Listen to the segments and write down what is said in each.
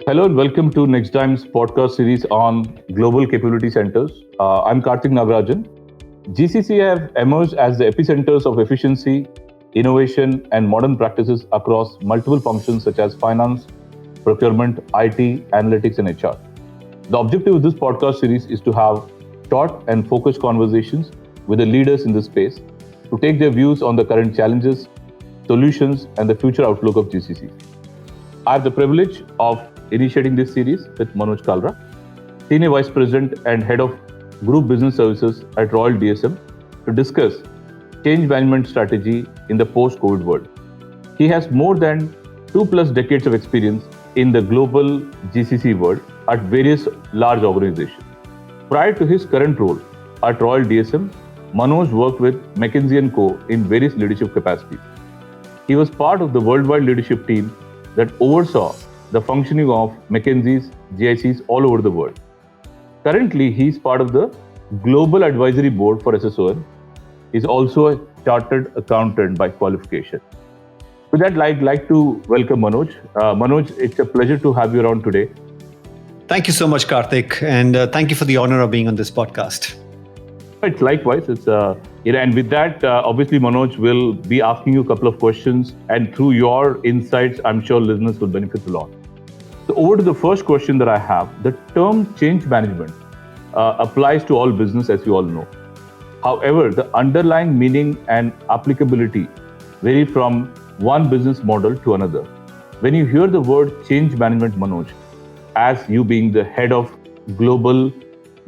Hello and welcome to Next Time's podcast series on Global Capability Centers. I'm Kartik Nagarajan. GCC have emerged as the epicenters of efficiency, innovation, and modern practices across multiple functions such as finance, procurement, IT, analytics, and HR. The objective of this podcast series is to have short and focused conversations with the leaders in this space to take their views on the current challenges, solutions, and the future outlook of GCC. I have the privilege of initiating this series with Manoj Kalra, Senior Vice President and Head of Group Business Services at Royal DSM, to discuss change management strategy in the post-COVID world. He has more than 2+ decades of experience in the global GCC world at various large organizations. Prior to his current role at Royal DSM, Manoj worked with McKinsey & Co. in various leadership capacities. He was part of the worldwide leadership team that oversaw the functioning of McKinsey's GICs all over the world. Currently, he is part of the Global Advisory Board for SSON. He is also a chartered accountant by qualification. With that, I'd like to welcome Manoj. Manoj, it's a pleasure to have you around today. Thank you so much, Kartik, and thank you for the honor of being on this podcast. It's likewise. And with that, obviously, Manoj will be asking you a couple of questions, and through your insights, I'm sure listeners will benefit a lot. So, over to the first question that I have. The term change management applies to all business, as you all know. However, the underlying meaning and applicability vary from one business model to another. When you hear the word change management, Manoj, as you being the head of global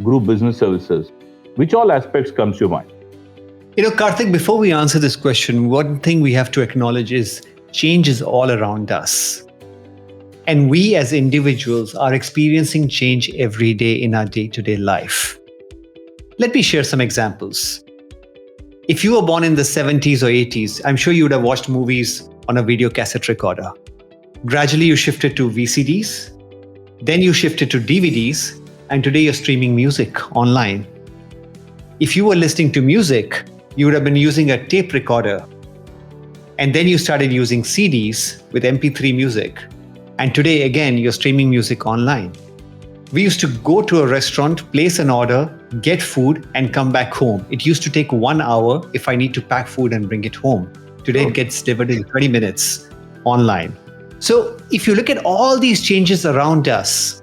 group business services, which all aspects comes to your mind? Kartik, before we answer this question, one thing we have to acknowledge is change is all around us. And we as individuals are experiencing change every day in our day-to-day life. Let me share some examples. If you were born in the 70s or 80s, I'm sure you would have watched movies on a video cassette recorder. Gradually, you shifted to VCDs. Then you shifted to DVDs. And today you're streaming music online. If you were listening to music, you would have been using a tape recorder. And then you started using CDs with MP3 music. And today, again, you're streaming music online. We used to go to a restaurant, place an order, get food, and come back home. It used to take 1 hour if I need to pack food and bring it home. Today, it gets delivered in 20 minutes online. So if you look at all these changes around us,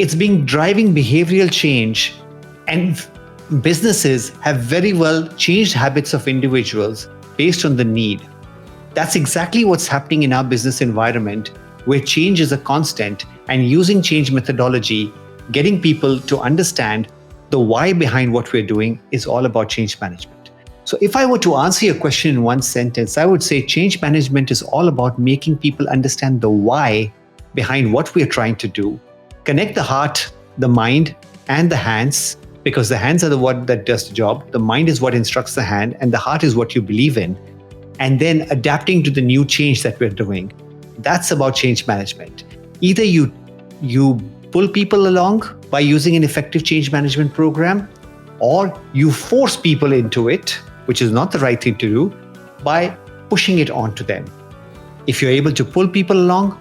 it's been driving behavioral change, and businesses have very well changed habits of individuals based on the need. That's exactly what's happening in our business environment, where change is a constant, and using change methodology, getting people to understand the why behind what we're doing is all about change management. So if I were to answer your question in one sentence, I would say change management is all about making people understand the why behind what we're trying to do, connect the heart, the mind, and the hands, because the hands are the one that does the job, the mind is what instructs the hand, and the heart is what you believe in, and then adapting to the new change that we're doing. That's about change management. Either you pull people along by using an effective change management program, or you force people into it, which is not the right thing to do, by pushing it onto them. If you're able to pull people along,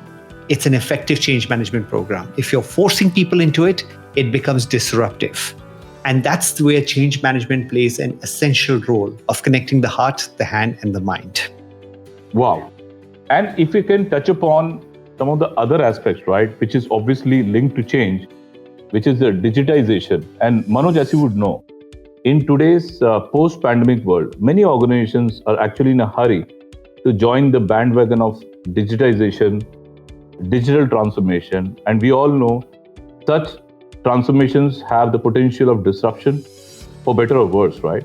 it's an effective change management program. If you're forcing people into it, it becomes disruptive. And that's where change management plays an essential role of connecting the heart, the hand, and the mind. Wow. And if we can touch upon some of the other aspects, right, which is obviously linked to change, which is the digitization. And Manoj, as you would know, in today's post-pandemic world, many organizations are actually in a hurry to join the bandwagon of digitization, digital transformation. And we all know such transformations have the potential of disruption, for better or worse, right?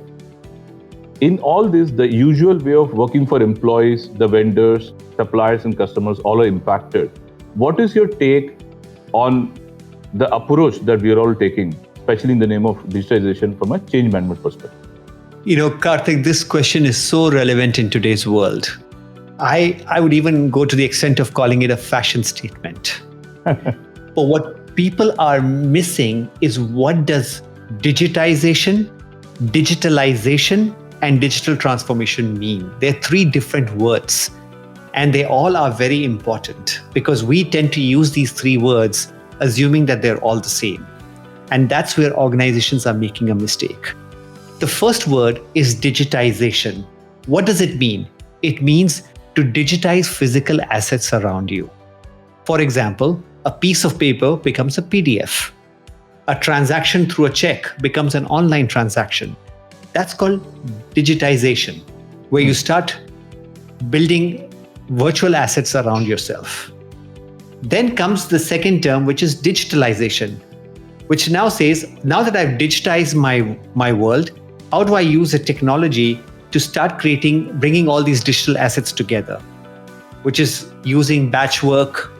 In all this, the usual way of working for employees, the vendors, suppliers, and customers all are impacted. What is your take on the approach that we are all taking, especially in the name of digitization from a change management perspective? Kartik, this question is so relevant in today's world. I would even go to the extent of calling it a fashion statement. But what people are missing is, what does digitization, digitalization, and digital transformation mean? They're three different words, and they all are very important. because we tend to use these three words assuming that they're all the same. And that's where organizations are making a mistake. The first word is digitization. What does it mean? It means to digitize physical assets around you. For example, a piece of paper becomes a PDF. A transaction through a check becomes an online transaction. That's called digitization, where you start building virtual assets around yourself. Then comes the second term, which is digitalization, which now says, now that I've digitized my world, how do I use a technology to start bringing all these digital assets together, which is using batch work,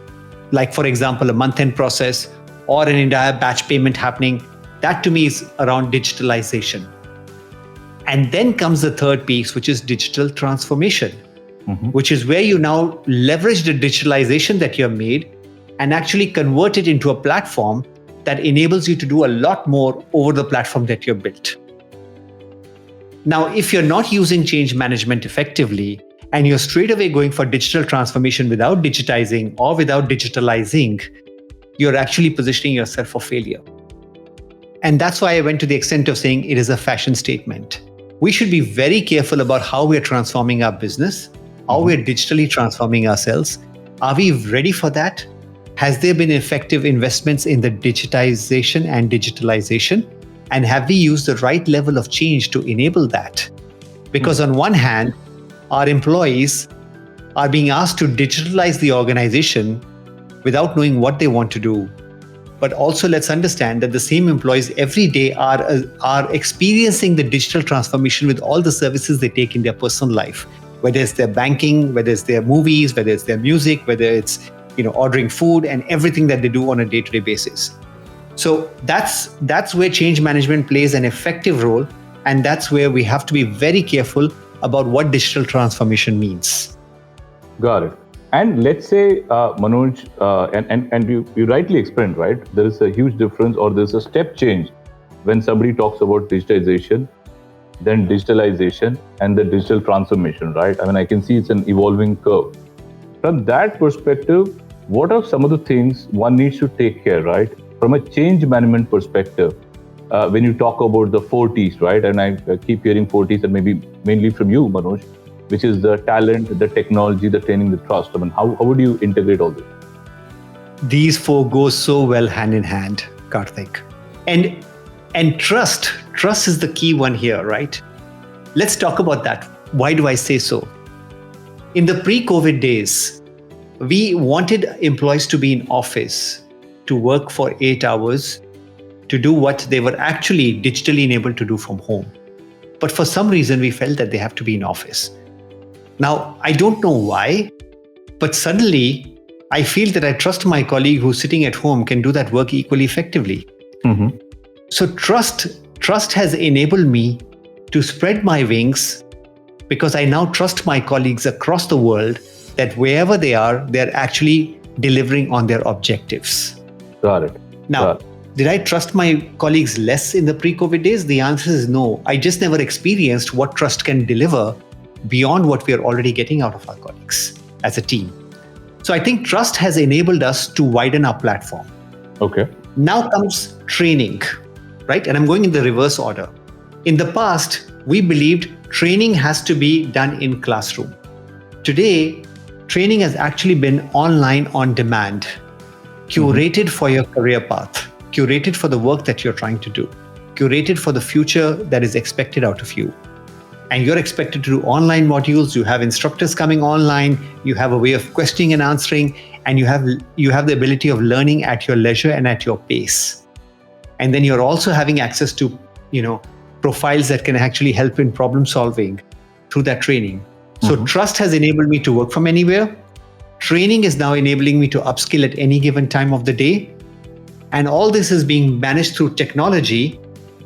like for example, a month-end process or an entire batch payment happening. That to me is around digitalization. And then comes the third piece, which is digital transformation, which is where you now leverage the digitalization that you have made and actually convert it into a platform that enables you to do a lot more over the platform that you've built. Now, if you're not using change management effectively and you're straight away going for digital transformation without digitizing or without digitalizing, you're actually positioning yourself for failure. And that's why I went to the extent of saying it is a fashion statement. We should be very careful about how we're transforming our business, how we're digitally transforming ourselves. Are we ready for that? Has there been effective investments in the digitization and digitalization? And have we used the right level of change to enable that? Because on one hand, our employees are being asked to digitalize the organization without knowing what they want to do. But also let's understand that the same employees every day are experiencing the digital transformation with all the services they take in their personal life, whether it's their banking, whether it's their movies, whether it's their music, whether it's ordering food and everything that they do on a day-to-day basis. So that's where change management plays an effective role. And that's where we have to be very careful about what digital transformation means. Got it. And let's say, Manoj, and you rightly explained, right? There is a huge difference, or there's a step change when somebody talks about digitization, then digitalization, and the digital transformation, right? I mean, I can see it's an evolving curve. From that perspective, what are some of the things one needs to take care, right? From a change management perspective, when you talk about the 4 T's, right? And I keep hearing 4 T's, and maybe mainly from you, Manoj, which is the talent, the technology, the training, the trust. I mean, how would you integrate all this? These 4 go so well hand in hand, Kartik. And trust is the key one here, right? Let's talk about that. Why do I say so? In the pre-COVID days, we wanted employees to be in office, to work for 8 hours, to do what they were actually digitally enabled to do from home. But for some reason, we felt that they have to be in office. Now, I don't know why, but suddenly I feel that I trust my colleague who's sitting at home can do that work equally effectively. So trust has enabled me to spread my wings, because I now trust my colleagues across the world that wherever they are, they're actually delivering on their objectives. Got it. Now, did I trust my colleagues less in the pre-COVID days? The answer is no. I just never experienced what trust can deliver beyond what we are already getting out of our colleagues as a team. So I think trust has enabled us to widen our platform. Okay. Now comes training, right? And I'm going in the reverse order. In the past, we believed training has to be done in classroom. Today, training has actually been online on demand, curated for your career path, curated for the work that you're trying to do, curated for the future that is expected out of you. And you're expected to do online modules. You have instructors coming online. You have a way of questioning and answering, and you have the ability of learning at your leisure and at your pace. And then you're also having access to, profiles that can actually help in problem solving through that training. So trust has enabled me to work from anywhere. Training is now enabling me to upskill at any given time of the day. And all this is being managed through technology,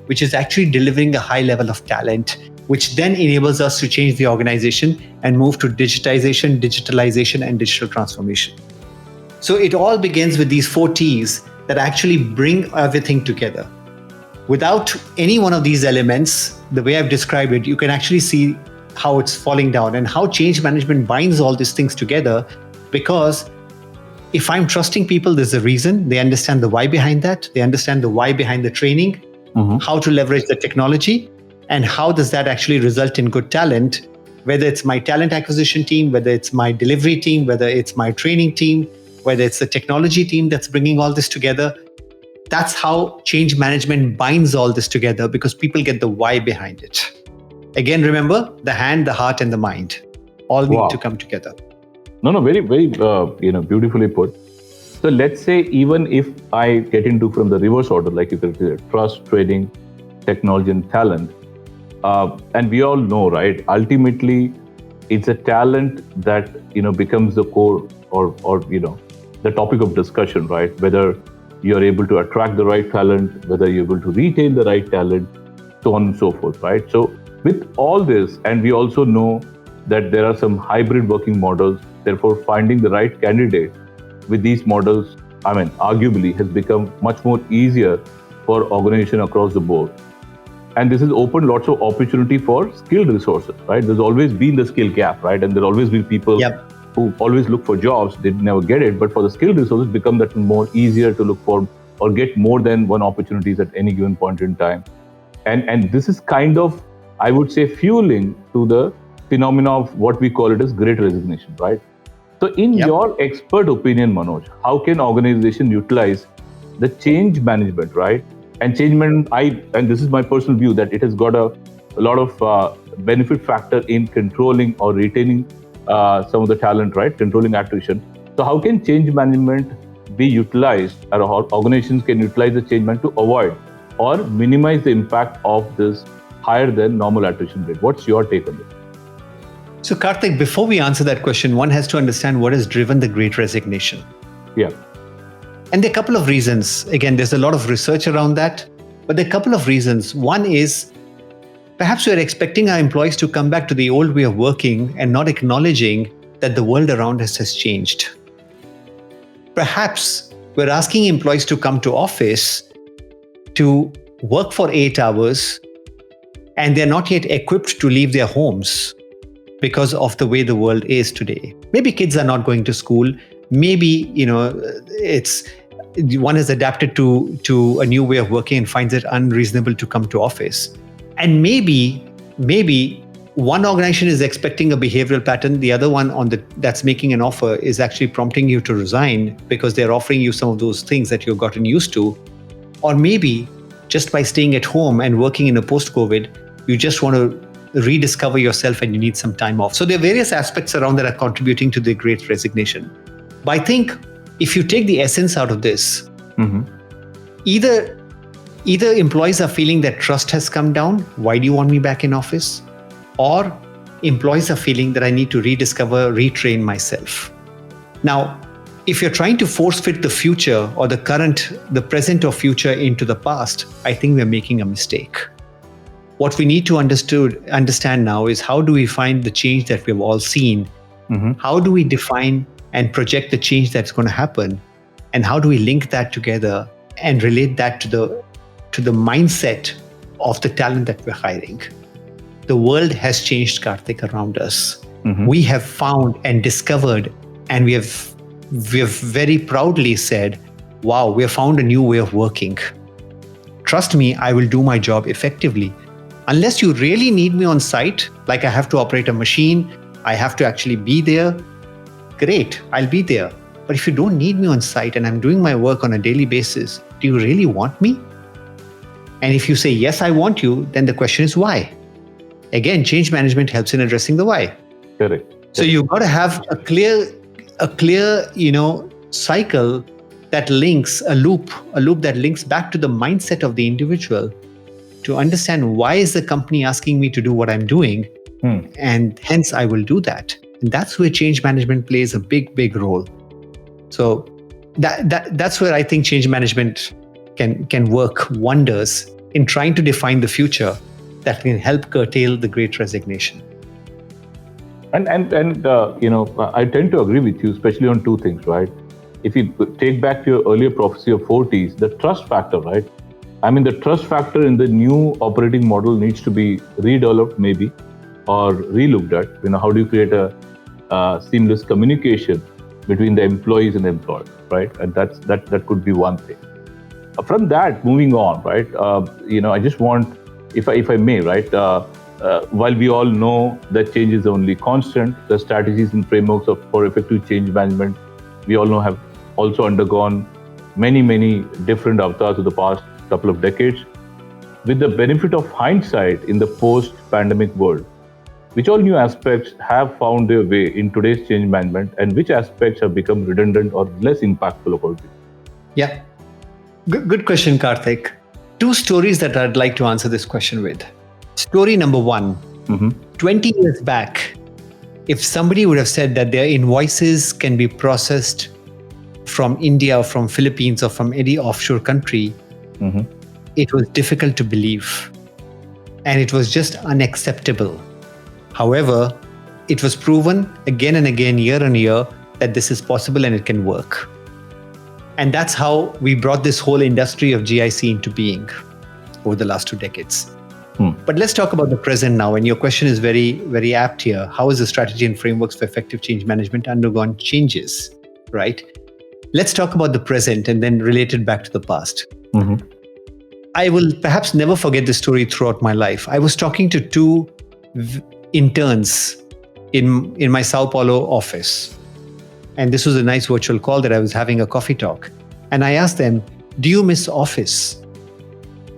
which is actually delivering a high level of talent, which then enables us to change the organization and move to digitization, digitalization, and digital transformation. So it all begins with these 4 T's that actually bring everything together. Without any one of these elements, the way I've described it, you can actually see how it's falling down and how change management binds all these things together, because if I'm trusting people, there's a reason. They understand the why behind that. They understand the why behind the training, how to leverage the technology, and how does that actually result in good talent, whether it's my talent acquisition team, whether it's my delivery team, whether it's my training team, whether it's the technology team that's bringing all this together. That's how change management binds all this together, because people get the why behind it. Again, remember, the hand, the heart, and the mind all need to come together. No, very, very, beautifully put. So let's say even if I get into from the reverse order, like you said, trust, training, technology, and talent, and we all know, right? Ultimately, it's a talent that becomes the core or the topic of discussion, right? Whether you're able to attract the right talent, whether you're able to retain the right talent, so on and so forth, right? So with all this, and we also know that there are some hybrid working models. Therefore, finding the right candidate with these models, arguably has become much more easier for organization across the board. And this has opened lots of opportunity for skilled resources, right? There's always been the skill gap, right? And there'll always be people who always look for jobs, they never get it. But for the skilled resources, become that more easier to look for or get more than one opportunities at any given point in time. And this is kind of, I would say, fueling to the phenomena of what we call it as great resignation, right? So in your expert opinion, Manoj, how can organization utilize the change management, right? And change management, and this is my personal view, that it has got a lot of benefit factor in controlling or retaining some of the talent, right? Controlling attrition. So how can change management be utilized, or how organizations can utilize the change management to avoid or minimize the impact of this higher than normal attrition rate? What's your take on this? So Kartik, before we answer that question, one has to understand what has driven the great resignation. Yeah. And there are a couple of reasons. Again, there's a lot of research around that, but there are a couple of reasons. One is perhaps we're expecting our employees to come back to the old way of working and not acknowledging that the world around us has changed. Perhaps we're asking employees to come to office to work for 8 hours, and they're not yet equipped to leave their homes because of the way the world is today. Maybe kids are not going to school. Maybe, it's one has adapted to a new way of working and finds it unreasonable to come to office. And maybe one organization is expecting a behavioral pattern. The other one that's making an offer is actually prompting you to resign because they're offering you some of those things that you've gotten used to. Or maybe just by staying at home and working in a post-COVID, you just want to rediscover yourself and you need some time off. So there are various aspects around that are contributing to the great resignation. But I think if you take the essence out of this, either employees are feeling that trust has come down, why do you want me back in office? Or employees are feeling that I need to rediscover, retrain myself. Now, if you're trying to force fit the future or the present or future into the past, I think we're making a mistake. What we need to understand now is, how do we find the change that we've all seen? How do we define and project the change that's going to happen? And how do we link that together and relate that to the mindset of the talent that we're hiring? The world has changed, Kartik, around us. We have found and discovered, and we have very proudly said, wow, we have found a new way of working. Trust me, I will do my job effectively. Unless you really need me on site, like I have to operate a machine, I have to actually be there, great, I'll be there. But if you don't need me on site and I'm doing my work on a daily basis, do you really want me? And if you say, yes, I want you, then the question is why? Again, change management helps in addressing the why. Correct. So you've got to have a clear, cycle that links a loop that links back to the mindset of the individual to understand, why is the company asking me to do what I'm doing? And hence I will do that. And that's where change management plays a big, big role. So that's where I think change management can work wonders in trying to define the future that can help curtail the great resignation. And I tend to agree with you, especially on two things, right? If you take back to your earlier prophecy of 40s, the trust factor, right? The trust factor in the new operating model needs to be redeveloped maybe, or relooked at. How do you create a seamless communication between the employees and the employer, right? And that could be one thing. From that, moving on, right? I just want, if I may, right? While we all know that change is only constant, the strategies and frameworks for effective change management, we all know, have also undergone many different avatars of the past couple of decades. With the benefit of hindsight in the post-pandemic world, which all new aspects have found their way in today's change management, and which aspects have become redundant or less impactful according to you? Yeah. Good question, Kartik. Two stories that I'd like to answer this question with. Story number one, 20 years back, if somebody would have said that their invoices can be processed from India or from Philippines or from any offshore country, it was difficult to believe. And it was just unacceptable. However, it was proven again and again, year on year, that this is possible and it can work. And that's how we brought this whole industry of GIC into being over the last 2 decades. But let's talk about the present now. And your question is very, very apt here. How is the strategy and frameworks for effective change management undergone changes, right? Let's talk about the present and then relate it back to the past. I will perhaps never forget this story throughout my life. I was talking to 2 interns in my Sao Paulo office. And this was a nice virtual call that I was having a coffee talk. And I asked them, do you miss office?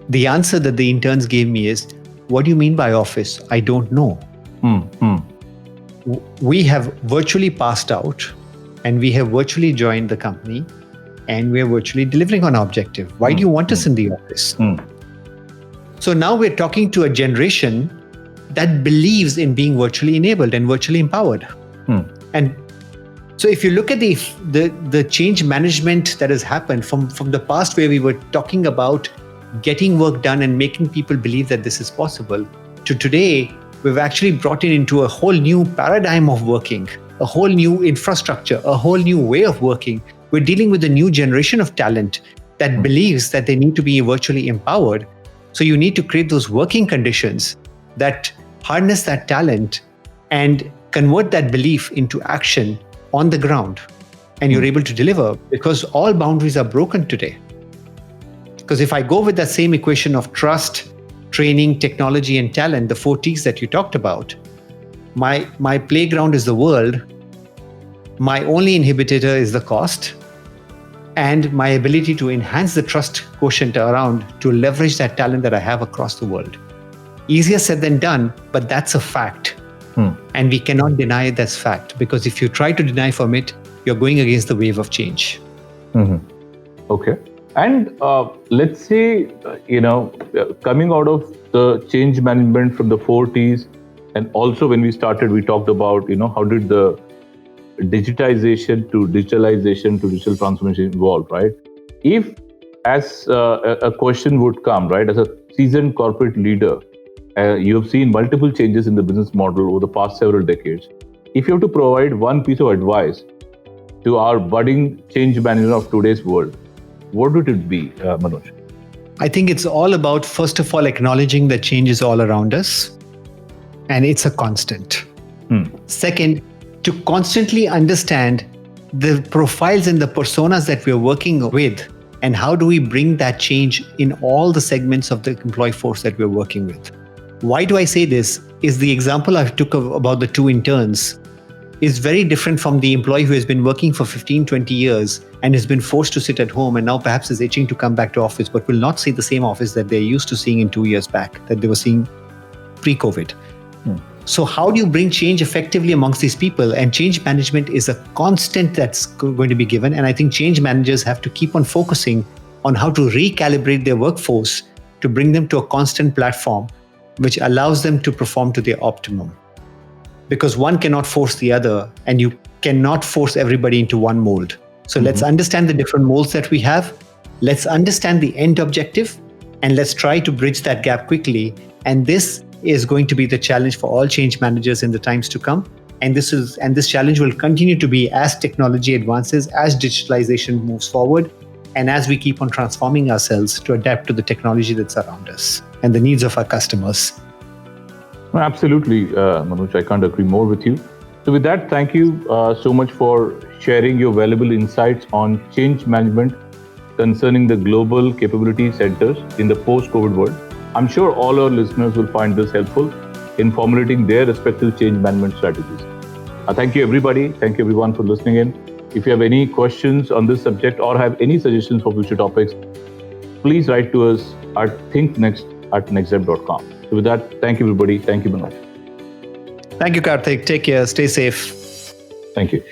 The answer that the interns gave me is, what do you mean by office? I don't know. We have virtually passed out and we have virtually joined the company and we are virtually delivering on our objective. Why do you want us in the office? So now we're talking to a generation that believes in being virtually enabled and virtually empowered. And so if you look at the change management that has happened from the past, where we were talking about getting work done and making people believe that this is possible, to today, we've actually brought into a whole new paradigm of working, a whole new infrastructure, a whole new way of working. We're dealing with a new generation of talent that believes that they need to be virtually empowered. So you need to create those working conditions that harness that talent and convert that belief into action on the ground. And you're able to deliver, because all boundaries are broken today. Because if I go with that same equation of trust, training, technology, and talent, the 4 T's that you talked about, my playground is the world. My only inhibitor is the cost, and my ability to enhance the trust quotient around to leverage that talent that I have across the world. Easier said than done, but that's a fact. And we cannot deny that's fact, because if you try to deny from it, you're going against the wave of change. Okay. And let's say, coming out of the change management from the 4 T's, and also when we started, we talked about, how did the digitization to digitalization to digital transformation evolve, right? If, as a question would come, right, as a seasoned corporate leader, you have seen multiple changes in the business model over the past several decades. If you have to provide one piece of advice to our budding change manager of today's world, what would it be, Manoj? I think it's all about, first of all, acknowledging that change is all around us and it's a constant. Second, to constantly understand the profiles and the personas that we're working with, and how do we bring that change in all the segments of the employee force that we're working with. Why do I say this? Is the example I took about the 2 interns is very different from the employee who has been working for 15, 20 years and has been forced to sit at home and now perhaps is itching to come back to office, but will not see the same office that they're used to seeing in 2 years back, that they were seeing pre-COVID. So how do you bring change effectively amongst these people? And change management is a constant that's going to be given. And I think change managers have to keep on focusing on how to recalibrate their workforce to bring them to a constant platform which allows them to perform to their optimum. Because one cannot force the other, and you cannot force everybody into one mold. So let's understand the different molds that we have. Let's understand the end objective, and let's try to bridge that gap quickly. And this is going to be the challenge for all change managers in the times to come. And this challenge will continue to be as technology advances, as digitalization moves forward, and as we keep on transforming ourselves to adapt to the technology that's around us and the needs of our customers. Absolutely, Manoj, I can't agree more with you. So with that, thank you so much for sharing your valuable insights on change management concerning the global capability centers in the post-COVID world. I'm sure all our listeners will find this helpful in formulating their respective change management strategies. Thank you, everybody. Thank you, everyone, for listening in. If you have any questions on this subject or have any suggestions for future topics, please write to us at thinknext@nextstep.com. So with that, thank you, everybody. Thank you, Manoj. Thank you, Kartik. Take care. Stay safe. Thank you.